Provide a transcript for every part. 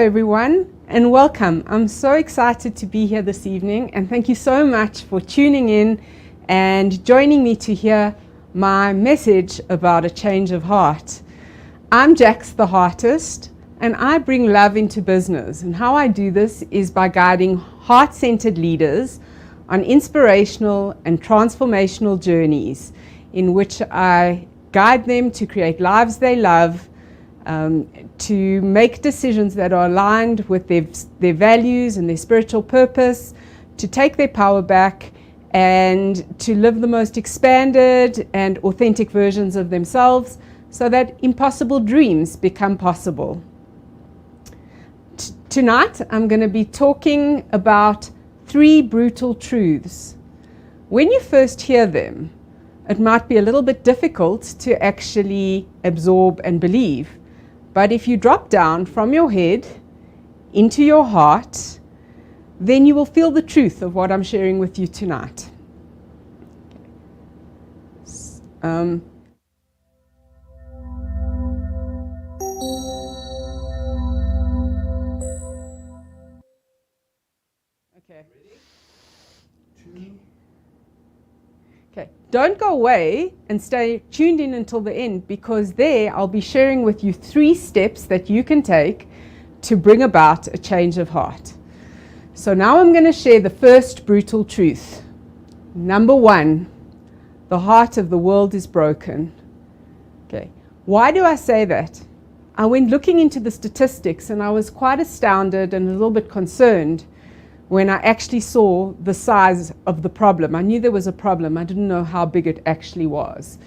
everyone, and welcome. I'm so excited to be here this evening, and thank you so much for tuning in and joining me to hear my message about a change of heart. I'm Jaxtheartist, and I bring love into business, and how I do this is by guiding heart-centered leaders on inspirational and transformational journeys in which I guide them to create lives they love, to make decisions that are aligned with their values and their spiritual purpose, to take their power back and to live the most expanded and authentic versions of themselves so that impossible dreams become possible. Tonight I'm going to be talking about 3 brutal truths. When you first hear them, it might be a little bit difficult to actually absorb and believe. But if you drop down from your head into your heart, then you will feel the truth of what I'm sharing with you tonight. Okay, don't go away and stay tuned in until the end, because there I'll be sharing with you 3 steps that you can take to bring about a change of heart. So now I'm going to share the first brutal truth. Number 1, the heart of the world is broken. Okay, why do I say that? I went looking into the statistics and I was quite astounded and a little bit concerned when I actually saw the size of the problem. I knew there was a problem. I didn't know how big it actually was.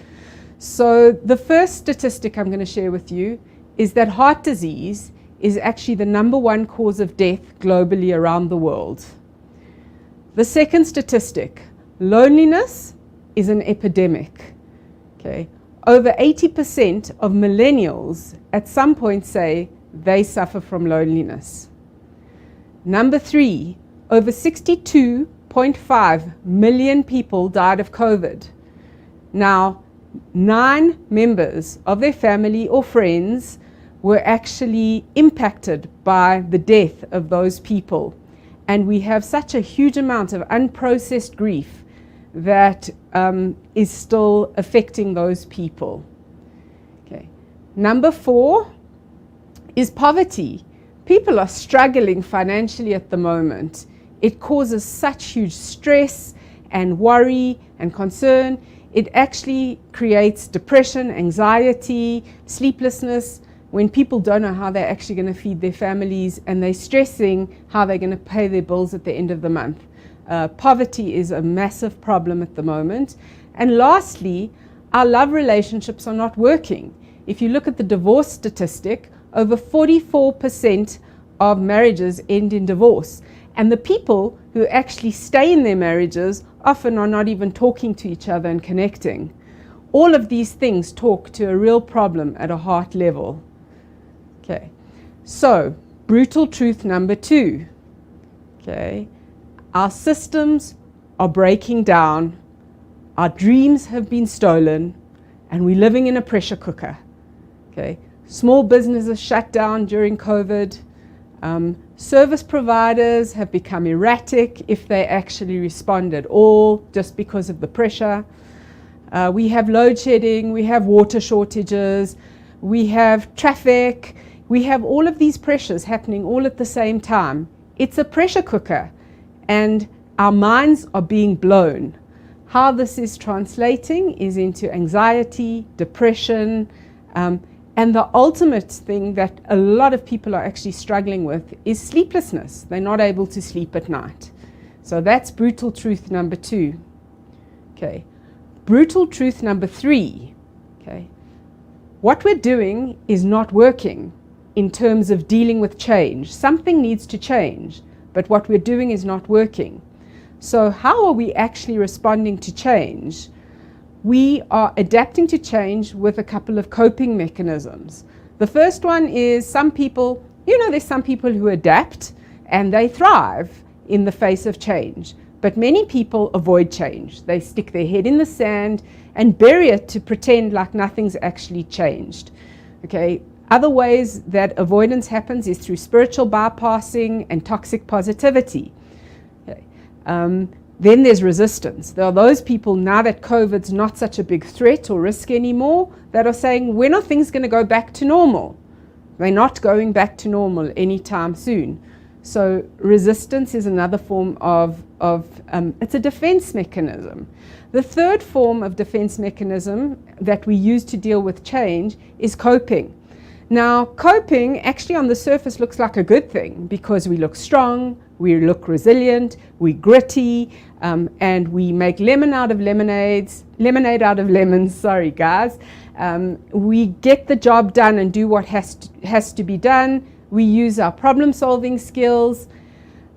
So the first statistic I'm going to share with you is that heart disease is actually the number 1 cause of death globally around the world. The second statistic, loneliness is an epidemic. Okay, over 80% of millennials at some point say they suffer from loneliness. Number 3, over 62.5 million people died of COVID. Now, 9 members of their family or friends were actually impacted by the death of those people. And we have such a huge amount of unprocessed grief that is still affecting those people. Okay. Number 4 is poverty. People are struggling financially at the moment. It causes such huge stress and worry and concern. It actually creates depression, anxiety, sleeplessness when people don't know how they're actually going to feed their families, and they're stressing how they're going to pay their bills at the end of the month. Poverty is a massive problem at the moment. And lastly, our love relationships are not working. If you look at the divorce statistic, over 44% of marriages end in divorce. And the people who actually stay in their marriages often are not even talking to each other and connecting. All of these things talk to a real problem at a heart level. Okay, so brutal truth number 2. Okay, our systems are breaking down, our dreams have been stolen, and we're living in a pressure cooker. Okay, small businesses shut down during COVID. Service providers have become erratic if they actually respond at all, just because of the pressure. We have load shedding, we have water shortages, we have traffic, we have all of these pressures happening all at the same time. It's a pressure cooker, and our minds are being blown. How this is translating is into anxiety, depression, and the ultimate thing that a lot of people are actually struggling with is sleeplessness. They're not able to sleep at night. So that's brutal truth number 2. Okay. Brutal truth number 3. Okay. What we're doing is not working in terms of dealing with change. Something needs to change, but what we're doing is not working. So how are we actually responding to change? We are adapting to change with a couple of coping mechanisms. The first one is some people, there's some people who adapt and they thrive in the face of change. But many people avoid change. They stick their head in the sand and bury it to pretend like nothing's actually changed. Okay, Other ways that avoidance happens is through spiritual bypassing and toxic positivity. Okay. Then there's resistance. There are those people, now that COVID's not such a big threat or risk anymore, that are saying, when are things going to go back to normal? They're not going back to normal anytime soon. So resistance is another form of it's a defense mechanism. The third form of defense mechanism that we use to deal with change is coping. Now, coping actually on the surface looks like a good thing because we look strong, we look resilient, we're gritty, and we make lemonade out of lemons, sorry guys. We get the job done and do what has to be done. We use our problem-solving skills.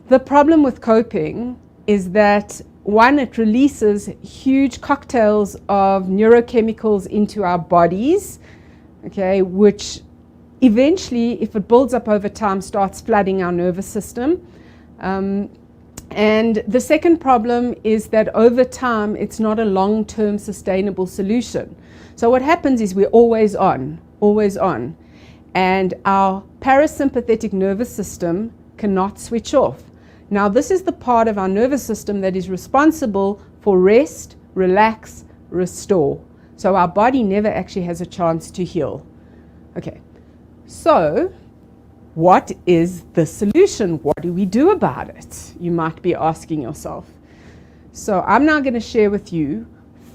The problem with coping is that, one, it releases huge cocktails of neurochemicals into our bodies, okay, which eventually, if it builds up over time, starts flooding our nervous system. And the second problem is that over time, it's not a long-term sustainable solution. So what happens is we're always on. And our parasympathetic nervous system cannot switch off. Now, this is the part of our nervous system that is responsible for rest, relax, restore. So our body never actually has a chance to heal. Okay, so what is the solution? What do we do about it? You might be asking yourself. So I'm now going to share with you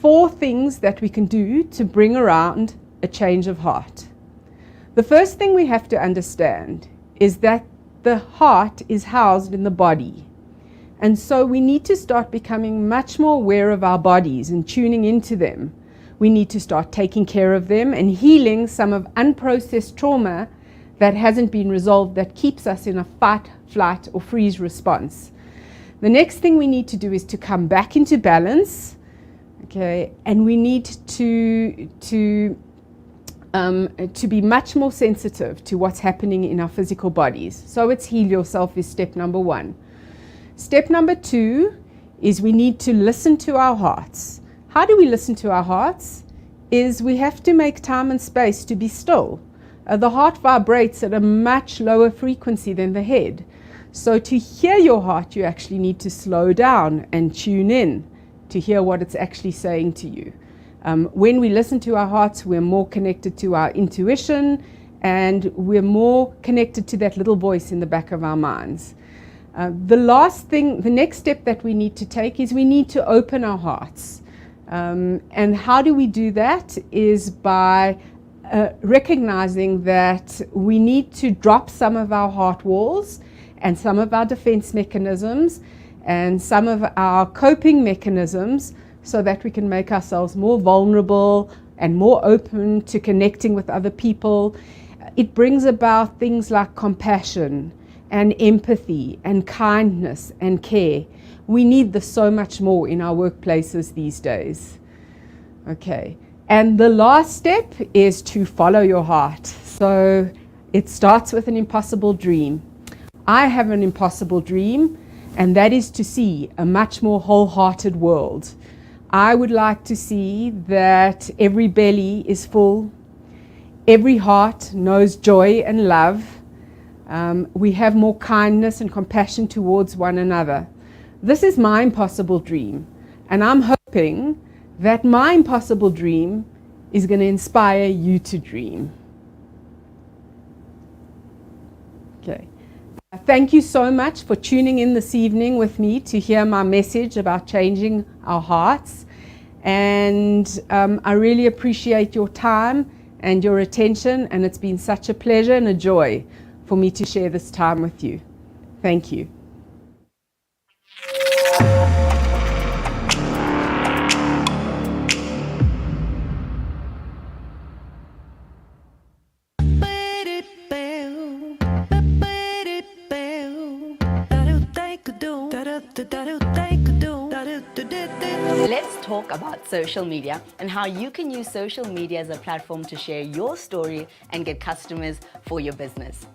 4 things that we can do to bring around a change of heart. The first thing we have to understand is that the heart is housed in the body. And so we need to start becoming much more aware of our bodies and tuning into them. We need to start taking care of them and healing some of unprocessed trauma that hasn't been resolved, that keeps us in a fight, flight, or freeze response. The next thing we need to do is to come back into balance, okay, and we need to be much more sensitive to what's happening in our physical bodies. So it's heal yourself is step number 1. Step number 2 is we need to listen to our hearts. How do we listen to our hearts? Is we have to make time and space to be still. The heart vibrates at a much lower frequency than the head. So to hear your heart, you actually need to slow down and tune in to hear what it's actually saying to you. When we listen to our hearts, we're more connected to our intuition, and we're more connected to that little voice in the back of our minds. The next step that we need to take is we need to open our hearts. And how do we do that? Is by recognizing that we need to drop some of our heart walls and some of our defense mechanisms and some of our coping mechanisms, so that we can make ourselves more vulnerable and more open to connecting with other people. It brings about things like compassion and empathy and kindness and care. We need this so much more in our workplaces these days. Okay, and the last step is to follow your heart. So it starts with an impossible dream. I have an impossible dream, and that is to see a much more wholehearted world. I would like to see that every belly is full, every heart knows joy and love. We have more kindness and compassion towards one another. This is my impossible dream, and I'm hoping that my impossible dream is going to inspire you to dream. Okay. Thank you so much for tuning in this evening with me to hear my message about changing our hearts. And I really appreciate your time and your attention, and it's been such a pleasure and a joy for me to share this time with you. Thank you. Let's talk about social media and how you can use social media as a platform to share your story and get customers for your business.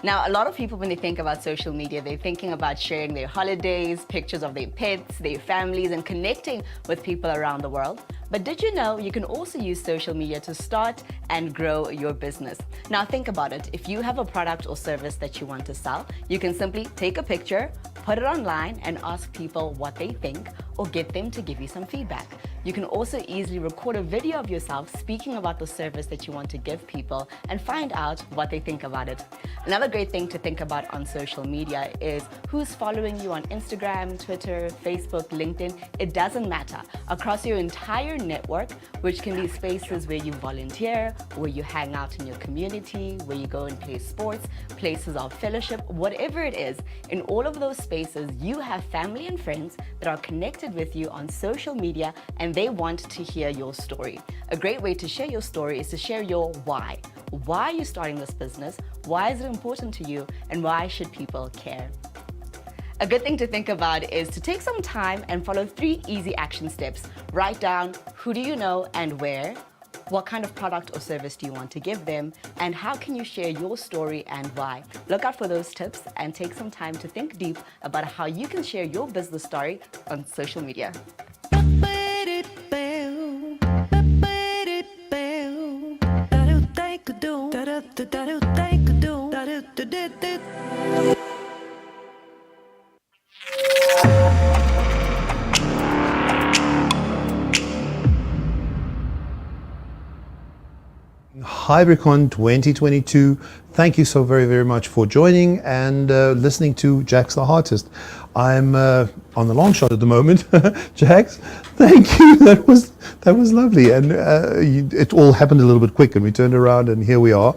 Now, a lot of people, when they think about social media, they're thinking about sharing their holidays, pictures of their pets, their families, and connecting with people around the world. But did you know you can also use social media to start and grow your business? Now think about it. If you have a product or service that you want to sell, you can simply take a picture, put it online and ask people what they think or get them to give you some feedback. You can also easily record a video of yourself speaking about the service that you want to give people and find out what they think about it. Another great thing to think about on social media is who's following you on Instagram, Twitter, Facebook, LinkedIn. It doesn't matter. Across your entire network, which can be spaces where you volunteer, where you hang out in your community, where you go and play sports, places of fellowship, whatever it is, in all of those spaces, you have family and friends that are connected with you on social media and they want to hear your story. A great way to share your story is to share your why. Why are you starting this business? Why is it important to you? And why should people care? A good thing to think about is to take some time and follow 3 easy action steps. Write down who do you know and where, what kind of product or service do you want to give them, and how can you share your story and why. Look out for those tips and take some time to think deep about how you can share your business story on social media. HybriCON 2022. Thank you so very, very much for joining and listening to Jaxtheartist. I'm on the long shot at the moment. Jax, thank you. That was lovely, and it all happened a little bit quick, and we turned around, and here we are.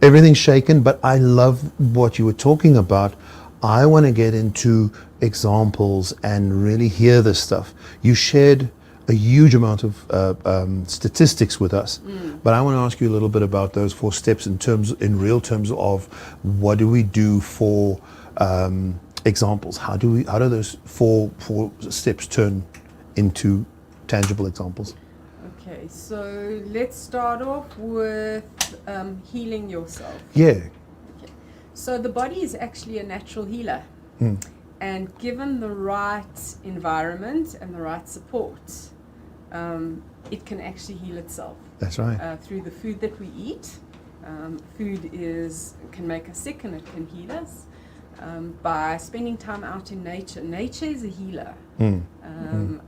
Everything's shaken, but I love what you were talking about. I want to get into examples and really hear this stuff. You shared a huge amount of statistics with us, but I want to ask you a little bit about those 4 steps in real terms of what do we do for examples? How do those four steps turn into tangible examples? Okay, so let's start off with healing yourself. Yeah. Okay. So the body is actually a natural healer. And given the right environment and the right support, it can actually heal itself. That's right. Through the food that we eat. Food can make us sick and it can heal us. By spending time out in nature. Nature is a healer.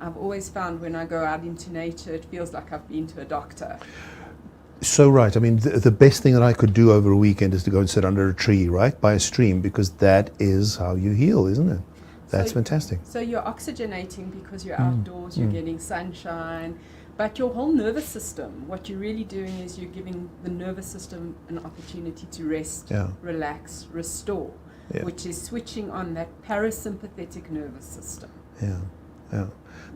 I've always found when I go out into nature, it feels like I've been to a doctor. So right. I mean, the best thing that I could do over a weekend is to go and sit under a tree, right, by a stream, because that is how you heal, isn't it? That's fantastic. So you're oxygenating because you're outdoors, you're getting sunshine, but your whole nervous system, what you're really doing is you're giving the nervous system an opportunity to rest, relax, restore, which is switching on that parasympathetic nervous system. Yeah.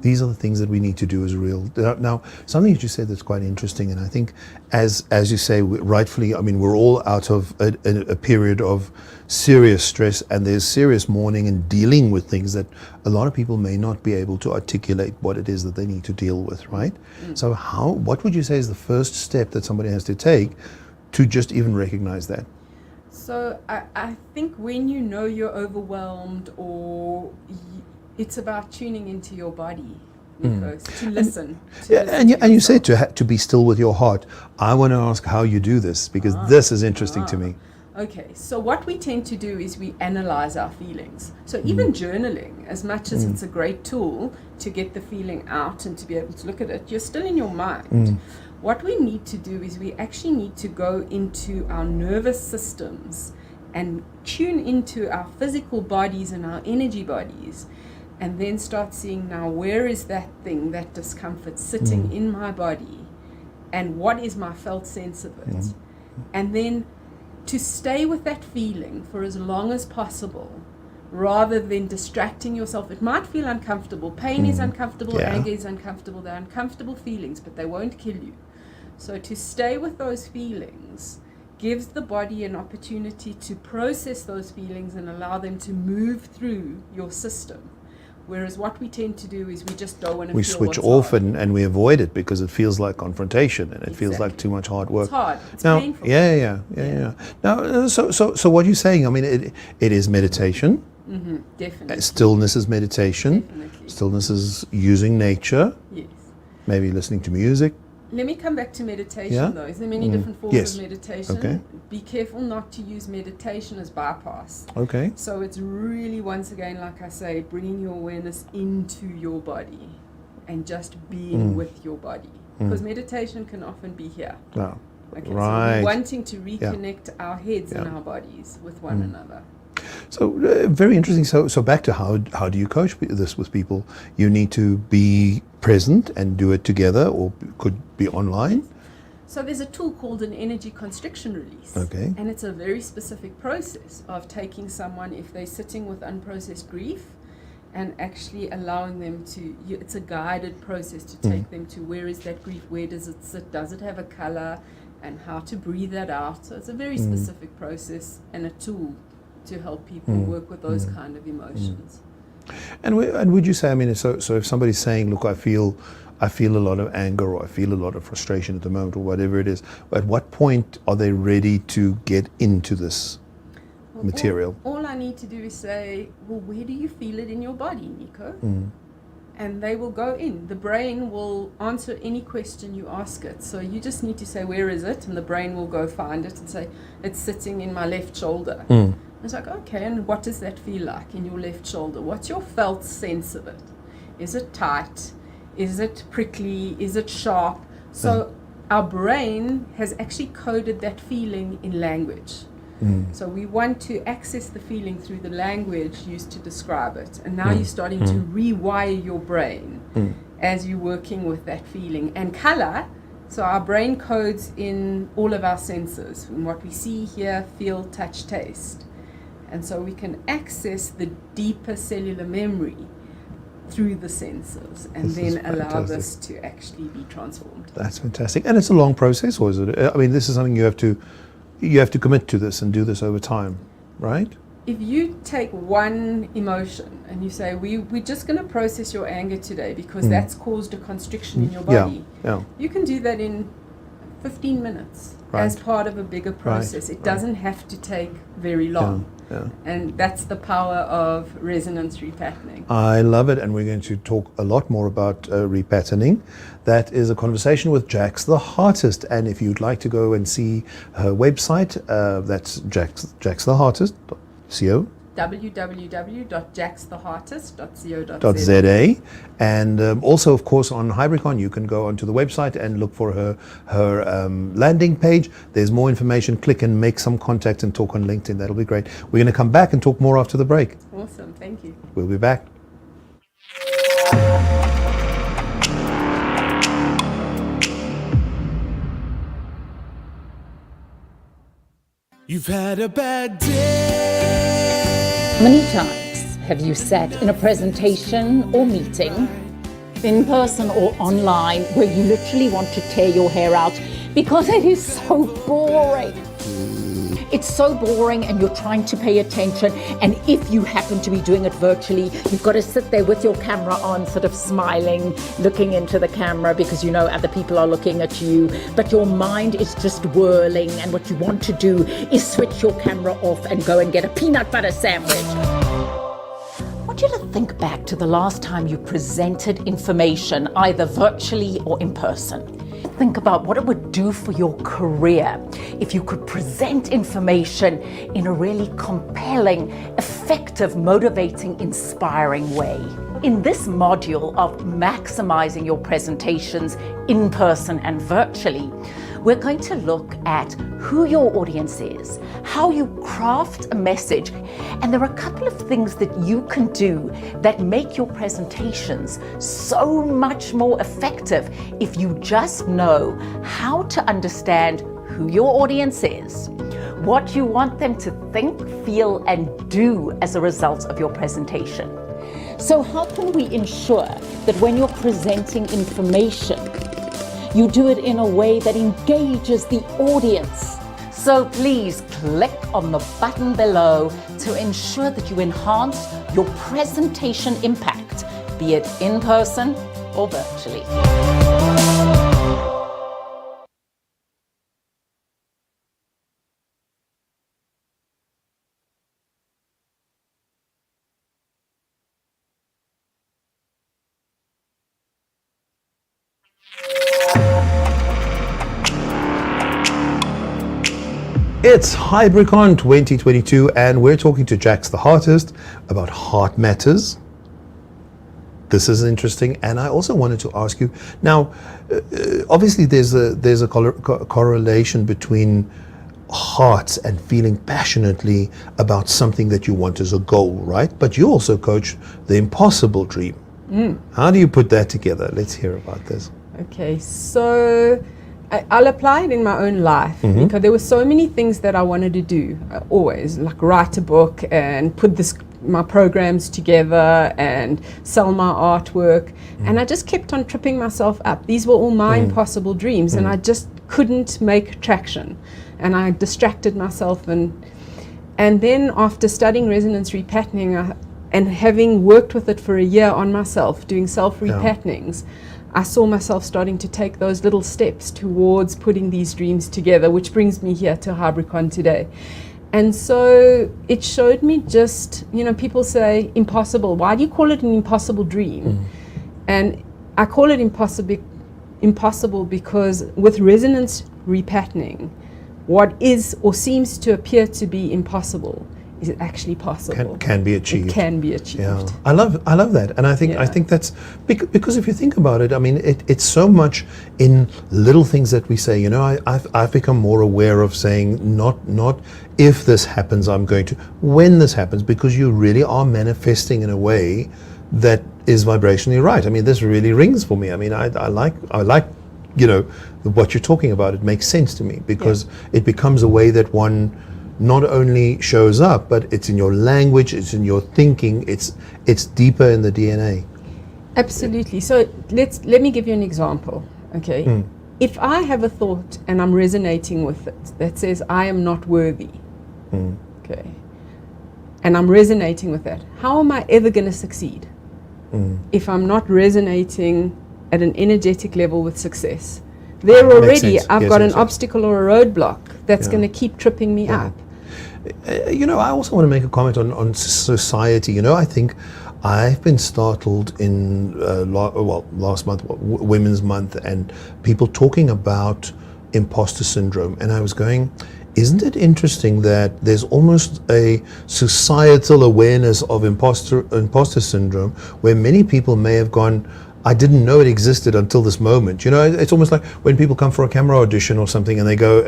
These are the things that we need to do as real. Now, something that you said that's quite interesting, and I think, as you say, rightfully, I mean, we're all out of a period of serious stress, and there's serious mourning and dealing with things that a lot of people may not be able to articulate what it is that they need to deal with, right? So what would you say is the first step that somebody has to take to just even recognize that? So I think when you know you're overwhelmed, or it's about tuning into your body, because to listen. And you said to be still with your heart. I want to ask how you do this, because this is interesting to me. Okay, so what we tend to do is we analyze our feelings. So even journaling, as much as it's a great tool to get the feeling out and to be able to look at it, you're still in your mind. What we need to do is we actually need to go into our nervous systems and tune into our physical bodies and our energy bodies, and then start seeing, now, where is that thing, that discomfort sitting in my body, and what is my felt sense of it? And then to stay with that feeling for as long as possible, rather than distracting yourself. It might feel uncomfortable. Pain is uncomfortable, anger is uncomfortable. They're uncomfortable feelings, but they won't kill you. So to stay with those feelings gives the body an opportunity to process those feelings and allow them to move through your system. Whereas what we tend to do is we just don't want to we feel switch what's off hard. and we avoid it because it feels like confrontation and it feels like too much hard work. It's hard. It's now, painful. Yeah. Now, so what you're saying, I mean, it is meditation. Definitely. Stillness is meditation. Definitely. Stillness is using nature. Yes. maybe listening to music. Let me come back to meditation, Yeah? though. There are many different forms Yes. of meditation. Okay. Be careful not to use meditation as bypass. Okay. So it's really, once again, like I say, bringing your awareness into your body and just being with your body. Because meditation can often be here. Wow. Okay, Right. so we're wanting to reconnect our heads and our bodies with one another. So very interesting. So back to how do you coach this with people? You need to be present and do it together, or could be online. So there's a tool called an energy constriction release. Okay. And it's a very specific process of taking someone, if they're sitting with unprocessed grief, and actually allowing them to, it's a guided process to take them to where is that grief, where does it sit, does it have a color, and how to breathe that out. So it's a very specific process and a tool to help people work with those kind of emotions. And would you say, I mean, so if somebody's saying, look, I feel a lot of anger, or I feel a lot of frustration at the moment, or whatever it is, at what point are they ready to get into this material? All I need to do is say, well, where do you feel it in your body, Nico? And they will go in. The brain will answer any question you ask it. So you just need to say, where is it? And the brain will go find it and say, it's sitting in my left shoulder. It's like, okay, and what does that feel like in your left shoulder? What's your felt sense of it? Is it tight? Is it prickly? Is it sharp? So our brain has actually coded that feeling in language. So we want to access the feeling through the language used to describe it. And now you're starting to rewire your brain as you're working with that feeling. And color, so our brain codes in all of our senses, from what we see, hear, feel, touch, taste. And so we can access the deeper cellular memory through the senses, and then allow this to actually be transformed. That's fantastic. And it's a long process, or is it? I mean, this is something you have to commit to this and do this over time, right? If you take one emotion and you say, we're just going to process your anger today because that's caused a constriction in your body, you can do that in 15 minutes as part of a bigger process. It doesn't have to take very long. And that's the power of resonance repatterning. I love it, and we're going to talk a lot more about repatterning. That is a conversation with Jaxtheartist, and if you'd like to go and see her website, that's Jaxtheartist.co. www.jaxtheartist.co.za. And also, of course, on HybriCON, you can go onto the website and look for her landing page. There's more information. Click and make some contact and talk on LinkedIn. That'll be great. We're going to come back and talk more after the break. Awesome. Thank you. We'll be back. You've had a bad day. Many times have you sat in a presentation or meeting, in person or online, where you literally want to tear your hair out because it is so boring. It's so boring, and you're trying to pay attention, and if you happen to be doing it virtually, you've got to sit there with your camera on, sort of smiling, looking into the camera because you know other people are looking at you, but your mind is just whirling, and what you want to do is switch your camera off and go and get a peanut butter sandwich. I want you to think back to the last time you presented information, either virtually or in person. Think about what it would do for your career if you could present information in a really compelling, effective, motivating, inspiring way. In this module of maximizing your presentations in person and virtually, we're going to look at who your audience is, how you craft a message, and there are a couple of things that you can do that make your presentations so much more effective if you just know how to understand who your audience is, what you want them to think, feel, and do as a result of your presentation. So how can we ensure that when you're presenting information, you do it in a way that engages the audience? So please click on the button below to ensure that you enhance your presentation impact, be it in person or virtually. It's HybriCON 2022 and we're talking to Jaxtheartist about heart matters. This is interesting, and I also wanted to ask you, now obviously there's a correlation between hearts and feeling passionately about something that you want as a goal, right? But you also coach the impossible dream. How do you put that together? Let's hear about this. Okay, so I'll apply it in my own life because there were so many things that I wanted to do, always, like write a book and put my programs together and sell my artwork. And I just kept on tripping myself up. These were all my impossible dreams, and I just couldn't make traction. And I distracted myself. And then after studying resonance repatterning and having worked with it for a year on myself, doing self-repatternings, I saw myself starting to take those little steps towards putting these dreams together, which brings me here to HybriCON today. And so it showed me just, people say impossible. Why do you call it an impossible dream? And I call it impossible because with resonance repatterning, what is or seems to appear to be impossible is actually possible. Can be achieved. It can be achieved. Yeah, I love that, and I think that's because if you think about it, I mean, it's so much in little things that we say. I've become more aware of saying not if this happens, I'm going to, when this happens, because you really are manifesting in a way that is vibrationally right. I mean, this really rings for me. I mean, I like what you're talking about. It makes sense to me because it becomes a way that one not only shows up, but it's in your language, it's in your thinking, it's deeper in the DNA. Absolutely. So let me give you an example. Okay. If I have a thought and I'm resonating with it that says I am not worthy, okay, and I'm resonating with that, how am I ever going to succeed if I'm not resonating at an energetic level with success? There already, I've got an obstacle or a roadblock that's going to keep tripping me up. I also want to make a comment on society. I think I've been startled in last month, Women's Month, and people talking about imposter syndrome. And I was going, isn't it interesting that there's almost a societal awareness of imposter syndrome, where many people may have gone, I didn't know it existed until this moment. It's almost like when people come for a camera audition or something and they go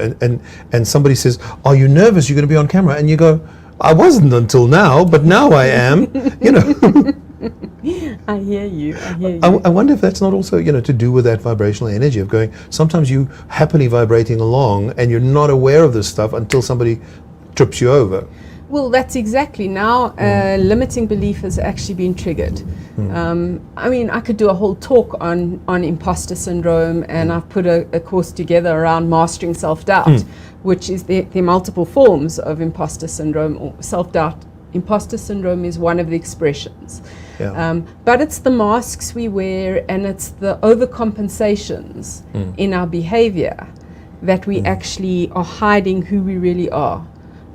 and somebody says, are you nervous you're going to be on camera? And you go, I wasn't until now, but now I am. I hear you. I wonder if that's not also, to do with that vibrational energy of going, sometimes you happily vibrating along and you're not aware of this stuff until somebody trips you over. Well, that's exactly. Now, limiting belief has actually been triggered. I mean, I could do a whole talk on imposter syndrome, and I've put a course together around mastering self-doubt, which is the multiple forms of imposter syndrome or self-doubt. Imposter syndrome is one of the expressions. But it's the masks we wear, and it's the overcompensations in our behavior that we actually are hiding who we really are.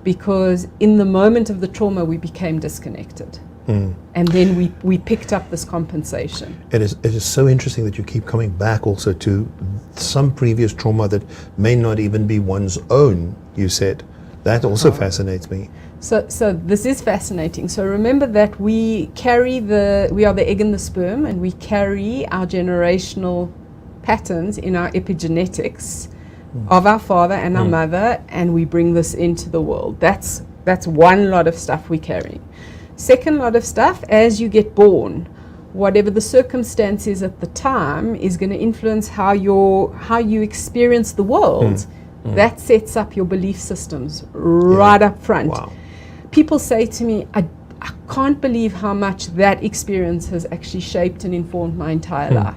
Because in the moment of the trauma, we became disconnected. And then we picked up this compensation. It is so interesting that you keep coming back also to some previous trauma that may not even be one's own, you said. That also fascinates me. So this is fascinating. So remember that we are the egg and the sperm, and we carry our generational patterns in our epigenetics of our father and our mother, and we bring this into the world. That's one lot of stuff we carry. Second lot of stuff, as you get born, whatever the circumstances at the time is going to influence how you experience the world. That sets up your belief systems right up front. Wow. People say to me, I can't believe how much that experience has actually shaped and informed my entire life.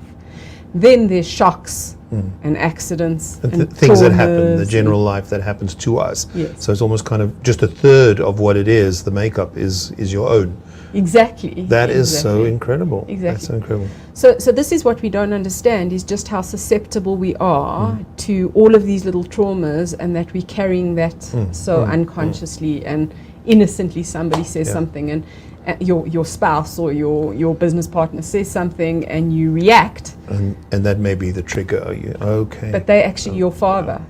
Then there's shocks and accidents and things that happen, the general life that happens to us. Yes. So it's almost kind of just a third of what it is, the makeup is your own. Exactly. That is so incredible. Exactly. That's so incredible. So this is what we don't understand, is just how susceptible we are to all of these little traumas, and that we're carrying that so unconsciously and innocently. Somebody says something, and your spouse or your business partner says something, and you react. And that may be the trigger. Okay. But they're actually your father.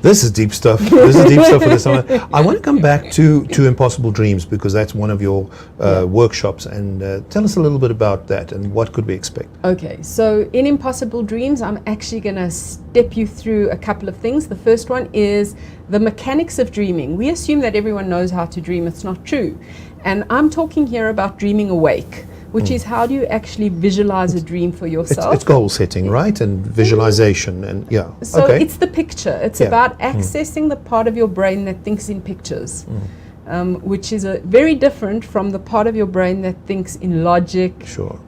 This is deep stuff. This is deep stuff for the summer. I want to come back to Impossible Dreams, because that's one of your workshops, and tell us a little bit about that and what could we expect. Okay, so in Impossible Dreams, I'm actually going to step you through a couple of things. The first one is the mechanics of dreaming. We assume that everyone knows how to dream. It's not true. And I'm talking here about dreaming awake, which is how do you actually visualize a dream for yourself? It's goal setting, right? And visualization, and So it's the picture. It's about accessing the part of your brain that thinks in pictures, which is very different from the part of your brain that thinks in logic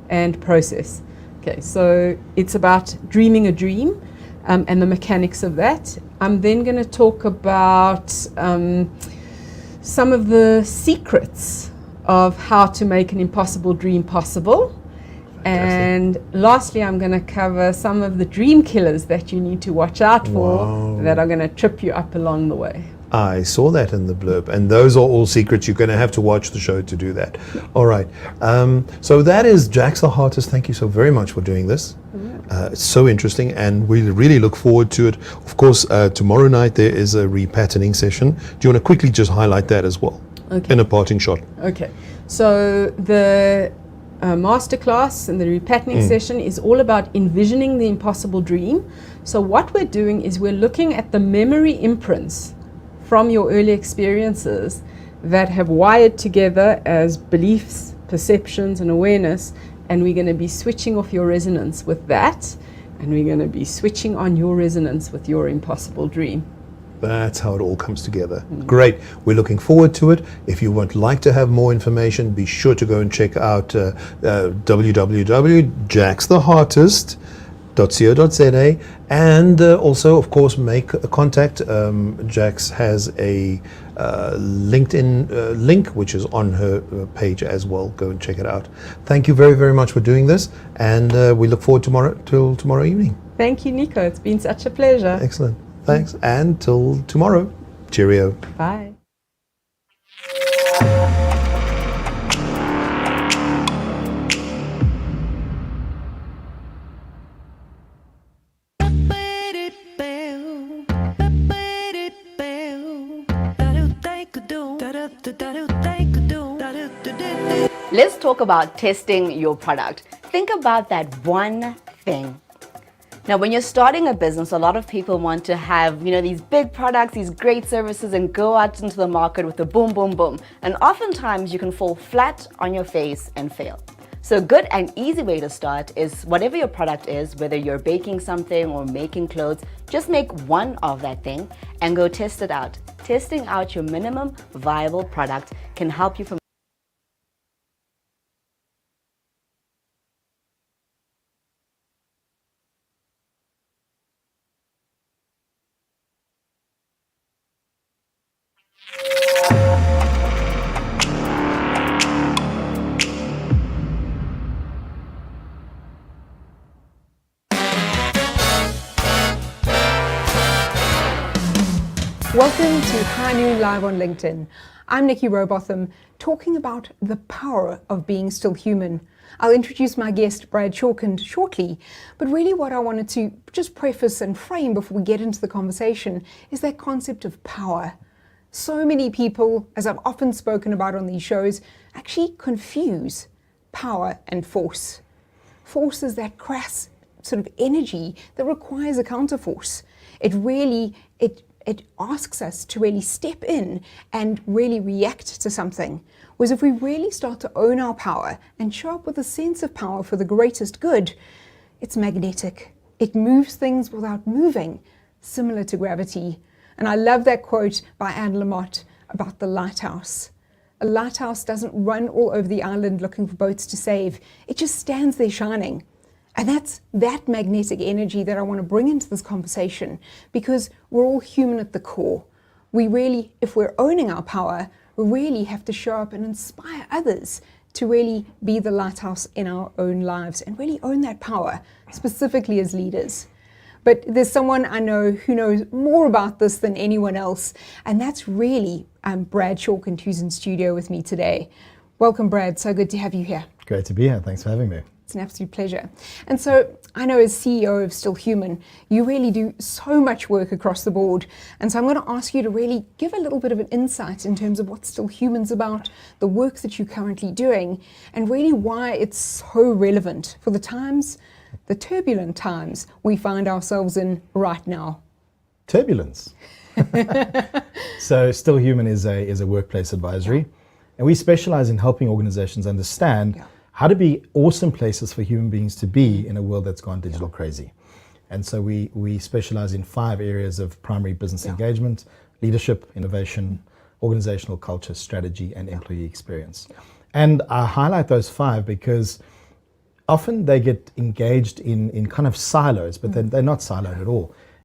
and process. Okay, so it's about dreaming a dream and the mechanics of that. I'm then going to talk about some of the secrets of how to make an impossible dream possible. And lastly, I'm going to cover some of the dream killers that you need to watch out for that are going to trip you up along the way. I saw that in the blurb, and those are all secrets. You're going to have to watch the show to do that. All right. So that is Jaxtheartist. Thank you so very much for doing this. It's so interesting, and we really look forward to it. Of course, tomorrow night there is a repatterning session. Do you want to quickly just highlight that as well? Okay. In a parting shot. Okay, so the masterclass and the repatterning session is all about envisioning the impossible dream. So what we're doing is we're looking at the memory imprints from your early experiences that have wired together as beliefs, perceptions, and awareness, and we're going to be switching off your resonance with that, and we're going to be switching on your resonance with your impossible dream. That's how it all comes together. Great. We're looking forward to it. If you would like to have more information, be sure to go and check out www.jaxtheartist.co.za, and also, of course, make a contact. Jax has a LinkedIn link, which is on her page as well. Go and check it out. Thank you very, very much for doing this, and we look forward till tomorrow evening. Thank you, Nico. It's been such a pleasure. Excellent. Thanks, and till tomorrow. Cheerio. Bye. Let's talk about testing your product. Think about that one thing. Now, when you're starting a business, a lot of people want to have, these big products, these great services, and go out into the market with a boom, boom, boom. And oftentimes you can fall flat on your face and fail. So a good and easy way to start is whatever your product is, whether you're baking something or making clothes, just make one of that thing and go test it out. Testing out your minimum viable product can help you from Welcome to High Noon Live on LinkedIn. I'm Nikki Robotham, talking about the power of being still human. I'll introduce my guest, Brad Shawkins, shortly, but really what I wanted to just preface and frame before we get into the conversation is that concept of power. So many people, as I've often spoken about on these shows, actually confuse power and force. Force is that crass sort of energy that requires a counterforce. It asks us to really step in and really react to something. Whereas if we really start to own our power and show up with a sense of power for the greatest good, it's magnetic. It moves things without moving, similar to gravity. And I love that quote by Anne Lamott about the lighthouse. A lighthouse doesn't run all over the island looking for boats to save. It just stands there shining. And that's that magnetic energy that I want to bring into this conversation, because we're all human at the core. We really, if we're owning our power, we really have to show up and inspire others to really be the lighthouse in our own lives and really own that power, specifically as leaders. But there's someone I know who knows more about this than anyone else, and that's really Brad Shawkins, who's in studio with me today. Welcome, Brad. So good to have you here. Great to be here. Thanks for having me. It's an absolute pleasure. And so I know as CEO of Still Human, you really do so much work across the board. And so I'm going to ask you to really give a little bit of an insight in terms of what Still Human's about, the work that you're currently doing, and really why it's so relevant for the times, the turbulent times we find ourselves in right now. Turbulence. So Still Human is a workplace advisory, and we specialize in helping organizations understand how to be awesome places for human beings to be in a world that's gone digital crazy. And so we specialize in 5 areas of primary business engagement: leadership, innovation, organizational culture, strategy, and employee experience. And I highlight those 5 because often they get engaged in kind of silos, but they're not siloed at all.